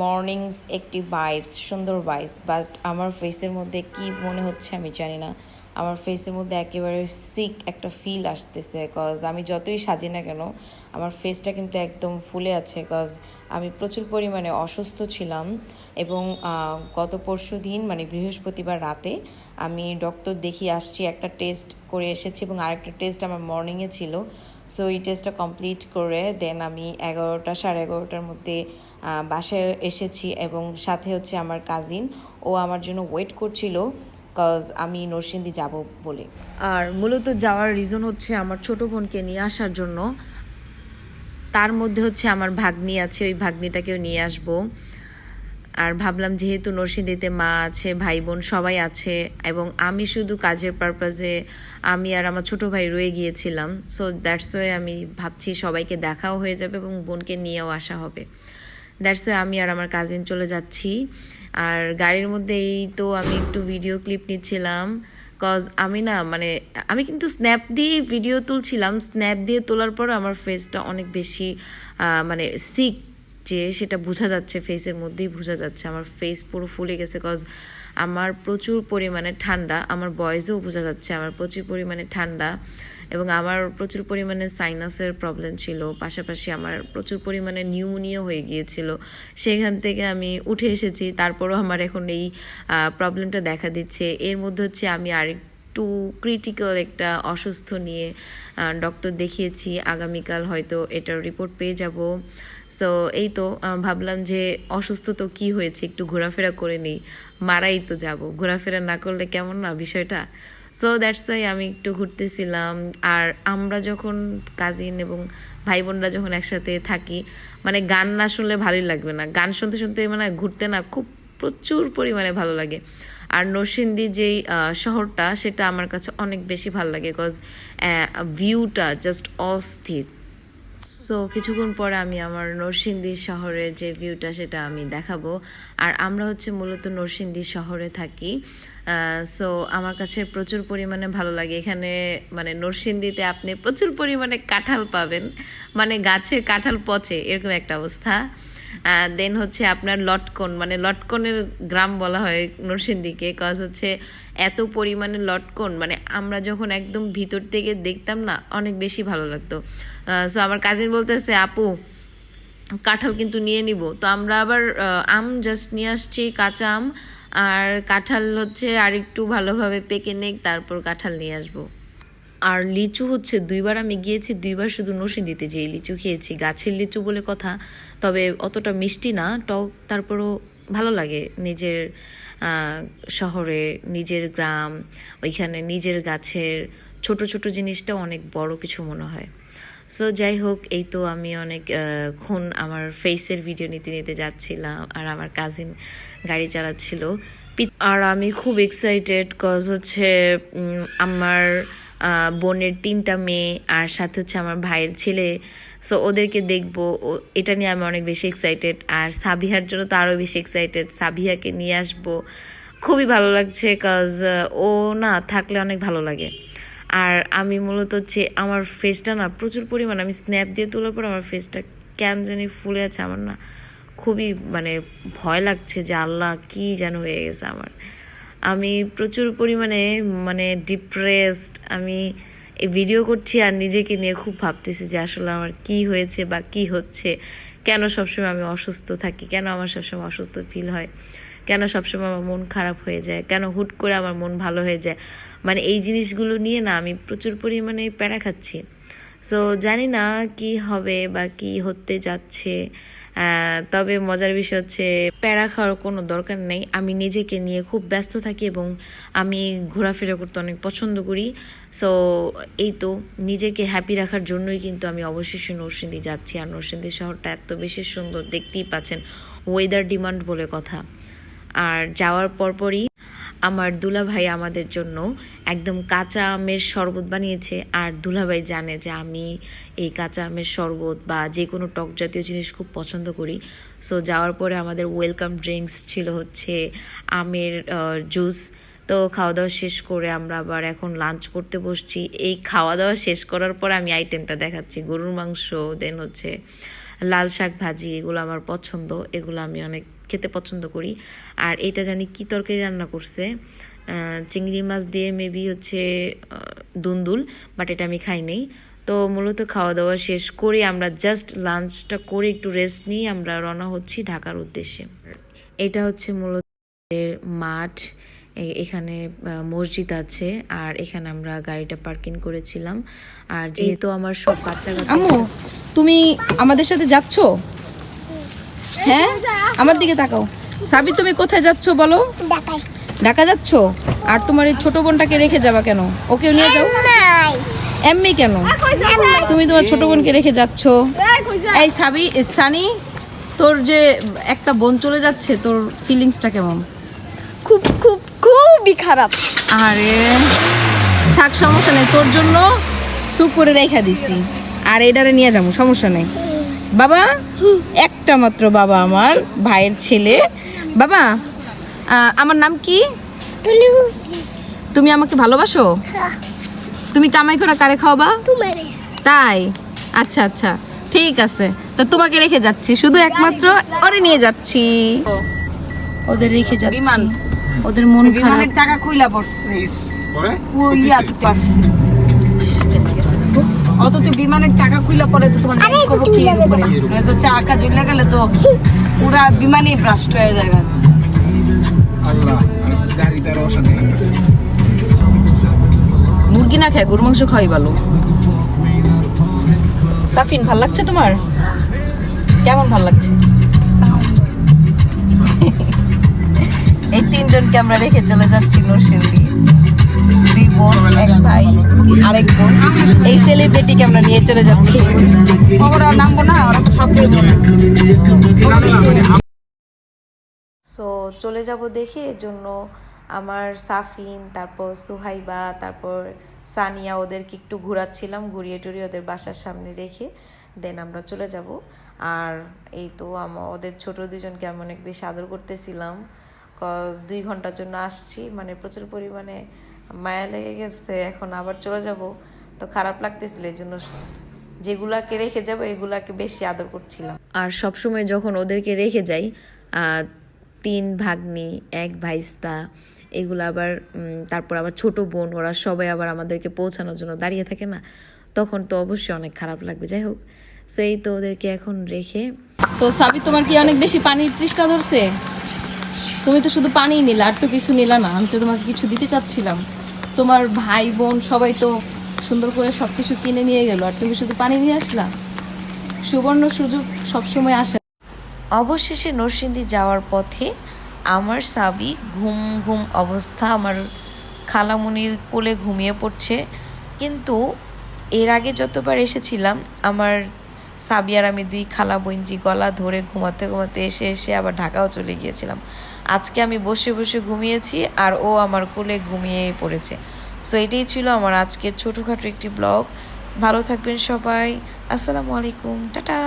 Mornings একটি vibes, সুন্দর vibes, but আমার ফেসের মধ্যে কি মনে হচ্ছে আমি জানি না। আমার ফেসের মধ্যে একেবারে সিক একটা ফিল আসতেছে, কজ আমি যতই সাজি না কেন আমার ফেসটা কিন্তু একদম ফুলে আছে, কজ আমি প্রচুর পরিমাণে অসুস্থ ছিলাম। এবং গত পরশু দিন মানে বৃহস্পতিবার রাতে আমি ডক্টর দেখিয়ে আসছি, একটা টেস্ট করে এসেছি এবং আরেকটা টেস্ট আমার মর্নিংয়ে ছিল। সো এই টেস্টটা কমপ্লিট করে দেন আমি 11টা 11:30টার মধ্যে বাসায় এসেছি, এবং সাথে হচ্ছে আমার কাজিন, ও আমার জন্য ওয়েট করছিল, কজ আমি নরসিংদী যাব বলে। আর মূলত যাওয়ার রিজন হচ্ছে আমার ছোট বোনকে নিয়ে আসার জন্য। তার মধ্যে হচ্ছে আমার ভাগ্নি আছে, ওই ভাগ্নিটাকেও নিয়ে আসবো। আর ভাবলাম যেহেতু নরসিংদীতে মা আছে, ভাই বোন সবাই আছে, এবং আমি শুধু কাজের পারপাজে আমি আর আমার ছোট ভাই রয়ে গিয়েছিলাম। সো দ্যাটস ওয়ে আমি ভাবছি সবাইকে দেখাও হয়ে যাবে এবং বোনকে নিয়েও আসা হবে। দ্যাটস ওয়ে আমি আর আমার কাজিন চলে যাচ্ছি। আর গাড়ির মধ্যে এই তো আমি একটু ভিডিও ক্লিপ নিচ্ছিলাম, কজ আমি না মানে আমি কিন্তু স্ন্যাপ দিয়ে ভিডিও তুলছিলাম। স্ন্যাপ দিয়ে তোলার পর আমার ফেসটা অনেক বেশি মানে সিক, যে সেটা বোঝা যাচ্ছে, ফেসের মধ্যেই বোঝা যাচ্ছে আমার ফেস পুরো ফুলে গেছে, কজ আমার প্রচুর পরিমাণে ঠান্ডা, আমার ভয়েসেও বোঝা যাচ্ছে আমার প্রচুর পরিমাণে ঠান্ডা, এবং আমার প্রচুর পরিমাণে সাইনাসের প্রবলেম ছিল, পাশাপাশি আমার প্রচুর পরিমাণে নিউমোনিয়া হয়ে গিয়েছিল। সেখান থেকে আমি উঠে এসেছি, তারপরও আমার এখন এই প্রবলেমটা দেখা দিচ্ছে। এর মধ্যে হচ্ছে আমি আরেকটু ক্রিটিক্যাল একটা অসুস্থ নিয়ে ডক্টর দেখিয়েছি, আগামীকাল হয়তো এটার রিপোর্ট পেয়ে যাব। সো এই তো ভাবলাম যে অসুস্থ তো কী হয়েছে, একটু ঘোরাফেরা করে নিই, মারাই তো যাব, ঘোরাফেরা না করলে কেমন না বিষয়টা। সো দ্যাটস ওয়াই আমি একটু ঘুরতেছিলাম। আর আমরা যখন কাজিন এবং ভাই বোনরা যখন একসাথে থাকি, মানে গান না শুনলে ভালোই লাগবে না, গান শুনতে শুনতে মানে ঘুরতে না খুব প্রচুর পরিমাণে ভালো লাগে। আর নরসিংদী যেই শহরটা, সেটা আমার কাছে অনেক বেশি ভালো লাগে, বিকজ ভিউটা জাস্ট অস্থির। সো কিছুক্ষণ পরে আমি আমার নরসিংদী শহরের যে ভিউটা সেটা আমি দেখাবো। আর আমরা হচ্ছে মূলত নরসিংদী শহরে থাকি। সো আমার কাছে প্রচুর পরিমাণে ভালো লাগে এখানে। মানে নরসিংদীতে আপনি প্রচুর পরিমাণে কাঁঠাল পাবেন, মানে গাছে কাঁঠাল পচে এরকম একটা অবস্থা। দেন হচ্ছে আপনার লটকন, মানে লটকনের গ্রাম বলা হয় নরসিংদীকে, কজ হচ্ছে এত পরিমাণে লটকন, মানে আমরা যখন একদম ভিতর থেকে দেখতাম না, অনেক বেশি ভালো লাগতো। সো আমার কাজিন বলতেছে, আপু কাঁঠাল কিন্তু নিয়ে নিব, তো আমরা আবার আম জাস্ট নিয়ে আসছি, কাঁচা আম, আর কাঁঠাল হচ্ছে আর একটু ভালোভাবে পেকে নেই, তারপর কাঁঠাল নিয়ে আসবো। আর লিচু হচ্ছে দুইবার আমি গিয়েছি, দুইবার শুধু নরসিংদীতে যেয়ে লিচু খেয়েছি, গাছের লিচু বলে কথা, তবে অতটা মিষ্টি না, টক, তারপরও ভালো লাগে। নিজের শহরে, নিজের গ্রাম, ওইখানে নিজের গাছের ছোট ছোট জিনিসটা অনেক বড় কিছু মনে হয়। সো যাই হোক, এই তো আমি অনেক ক্ষণ আমার ফেসের ভিডিও নিতে নিতে যাচ্ছিলাম, আর আমার কাজিন গাড়ি চালাচ্ছিল। আর আমি খুব এক্সাইটেড, কজ হচ্ছে আমার বোনের 3টা মেয়ে, আর সাথে হচ্ছে আমার ভাইয়ের ছেলে। সো ওদেরকে দেখবো, এটা নিয়ে আমি অনেক বেশি এক্সাইটেড। আর সাবিহার জন্য তো আরও বেশি এক্সাইটেড, সাবিহাকে নিয়ে আসবো। খুবই ভালো লাগছে, কজ ও না থাকলে অনেক ভালো লাগে। আর আমি মূলত হচ্ছে আমার ফেসটা না প্রচুর পরিমাণ, আমি স্ন্যাপ দিয়ে তোলার পর আমার ফেসটা কেন জানি ফুলে আছে, আমার না খুবই মানে ভয় লাগছে যে আল্লাহ কি যেন হয়ে গেছে আমার। আমি প্রচুর পরিমাণে মানে ডিপ্রেসড, আমি এই ভিডিও করছি আর নিজেকে নিয়ে খুব ভাবতেছি যে আসলে আমার কি হয়েছে বা কি হচ্ছে, কেন সবসময় আমি অসুস্থ থাকি, কেন আমার সবসময় অসুস্থ ফিল হয়, কেন সবসময় আমার মন খারাপ হয়ে যায়, কেন হুট করে আমার মন ভালো হয়ে যায়। মানে এই জিনিসগুলো নিয়ে না আমি প্রচুর পরিমাণে প্যারা খাচ্ছি। সো জানি না কি হবে বা কি হতে যাচ্ছে। তবে মজার বিষয় হচ্ছে প্যারা খাওয়ার কোনো দরকার নেই, আমি নিজেকে নিয়ে খুব ব্যস্ত থাকি এবং আমি ঘোরাফেরা করতে অনেক পছন্দ করি। সো এই তো নিজেকে হ্যাপি রাখার জন্যই কিন্তু আমি অবশেষে নরসিংদী যাচ্ছি। আর নরসিংদী শহরটা এত বেশি সুন্দর, দেখতেই পাচ্ছেন, ওয়েদার ডিমান্ড বলে কথা। আর যাওয়ার পরপরই আমার দুলাভাই আমাদের জন্য একদম কাঁচা আমের শরবত বানিয়েছে। আর দুলাভাই জানে যে আমি এই কাঁচা আমের শরবত বা যে কোনো টক জাতীয় জিনিস খুব পছন্দ করি। সো যাওয়ার পরে আমাদের ওয়েলকাম ড্রিঙ্কস ছিল হচ্ছে আমের জুস। তো খাওয়া দাওয়া শেষ করে আমরা আবার এখন লাঞ্চ করতে বসছি। এই খাওয়া দাওয়া শেষ করার পর আমি আইটেমটা দেখাচ্ছি, গরুর মাংস, দেন হচ্ছে লাল শাক ভাজি এগুলো আমার পছন্দ, এগুলো আমি অনেক খেতে পছন্দ করি। আর এটা জানি কি তরকারি রান্না করছে, চিংড়ি মাছ দিয়ে মেবি হচ্ছে দুন্দুল, বাট এটা আমি খাই নাই। তো মূলত খাওয়া দাওয়া শেষ করে আমরা জাস্ট লাঞ্চটা করে একটু রেস্ট নিয়ে আমরা রওনা হচ্ছি ঢাকার উদ্দেশ্যে। এটা হচ্ছে মূলত মাঠ, এখানে মসজিদ আছে, আর এখানে আমরা গাড়িটা পার্কিং করেছিলাম। আর যেহেতু আমার সব বাচ্চা কাচ্চা। আম্মু, তুমি আমাদের সাথে যাচ্ছ? হ্যাঁ, আমার দিকে তাকাও। সাবি, তুমি কোথায় যাচ্ছ বলো? ঢাকা যাচ্ছ? আর তোমার এই ছোট বোনটাকে রেখে যাবা কেন? ওকেও নিয়ে যাও। এমনি কেন তুমি তোমার ছোট বোনকে রেখে যাচ্ছ? এই সাবি, সানি, তোর যে একটা বোন চলে যাচ্ছে, তোর ফিলিংসটা কেমন? খুবই খারাপ। আরে থাক, সমস্যা নেই, তোর জন্য সুপ করে রেখা দিছি, আর এটারে নিয়ে যাবো, সমস্যা নেই। বাবা একটা মাত্র বাবা, আমার ভাইয়ের ছেলে। বাবা, আমার নাম কি? তুমি আমাকে ভালোবাসো? তুমি কামাই করে কারে খাওয়াবা? তাই? আচ্ছা আচ্ছা, ঠিক আছে, তো তোমাকে রেখে যাচ্ছি, শুধু একমাত্র ওরে নিয়ে যাচ্ছি। ওদের রেখে যাচ্ছি, ওদের মন খারাপ। টাকা কইলা পড়ছে অথচ বিমানের টাকা খুইলা পরে তো তোমার কি উপরে তো চাকা জ্বলে গেলে তো পুরা বিমানই ব্রাস্ট হয়ে যায়। মুরগি না খায় গরু মাংস খাওয়াই ভালো। সাফিন, ভাল লাগছে তোমার? কেমন ভাল লাগছে? এই তিনজনকে আমরা রেখে চলে যাচ্ছি নরসিংদী। দুই বোন, এক ভাই, আরেক বোন। এই সেলিব্রিটিকে আমরা নিয়ে চলে যাচ্ছি। ওরা নামবো না, ওরা তো সব করবো না। সো চলে যাব দেখে, এর জন্য আমার সাফিন, তারপর সুহাইবা, তারপর সানিয়া ওদেরকে একটু ঘোরাচ্ছিলাম, ঘুরিয়ে টুরিয়ে ওদের বাসার সামনে রেখে দেন আমরা চলে যাব। আর এই তো ওদের ছোট দুজনকে আমি অনেক বেশি আদর করতেছিলাম, কজ 2 ঘন্টার জন্য আসছি, মানে প্রচুর পরিমাণে মায়া লেগে গেছে। এখন আবার চলে যাব, তো খারাপ লাগতেছিল, এই জন্য যেগুলাকে রেখে যাব এগুলাকে বেশি আদর করছিলাম। আর সবসময় যখন ওদেরকে রেখে যাই, 3 ভাগ্নি, 1 ভাইস্তা, এগুলো আবার তারপর আবার ছোট বোন, ওরা সবাই আবার আমাদেরকে পৌঁছানোর জন্য দাঁড়িয়ে থাকে না, তখন তো অবশ্যই অনেক খারাপ লাগবে। যাই হোক, সেই তো ওদেরকে এখন রেখে। তো সাবি, তোমার কি অনেক বেশি পানির তৃষ্ণা ধরছে? তুমি তো শুধু পানিই নিলা, আর তো কিছু নিলা না। আমি তো তোমাকে কিছু দিতে চাচ্ছিলাম, তোমার ভাই বোন সবাই তো সুন্দর করে সব কিছু কিনে নিয়ে গেল, আর তুমি শুধু পানি নিয়ে আসলা। সুবর্ণ সুযোগ সবসময় আসে। অবশেষে নরসিংদী যাওয়ার পথে আমার সাবি ঘুম ঘুম অবস্থা, আমার খালামুনির কোলে ঘুমিয়ে পড়ছে। কিন্তু এর আগে যতবার এসেছিলাম, আমার সাবি আর আমি 2 খালা বোনজি গলা ধরে ঘুমাতে ঘুমাতে এসে এসে আবার ঢাকাও চলে গিয়েছিলাম। আজকে আমি বসে বসে ঘুমিয়েছি, আর ও আমার কোলে ঘুমিয়েই পড়েছে। সো এটাই ছিল আমার আজকের ছোটোখাটো একটি ব্লগ। ভালো থাকবেন সবাই, আসসালামু আলাইকুম, টাটা।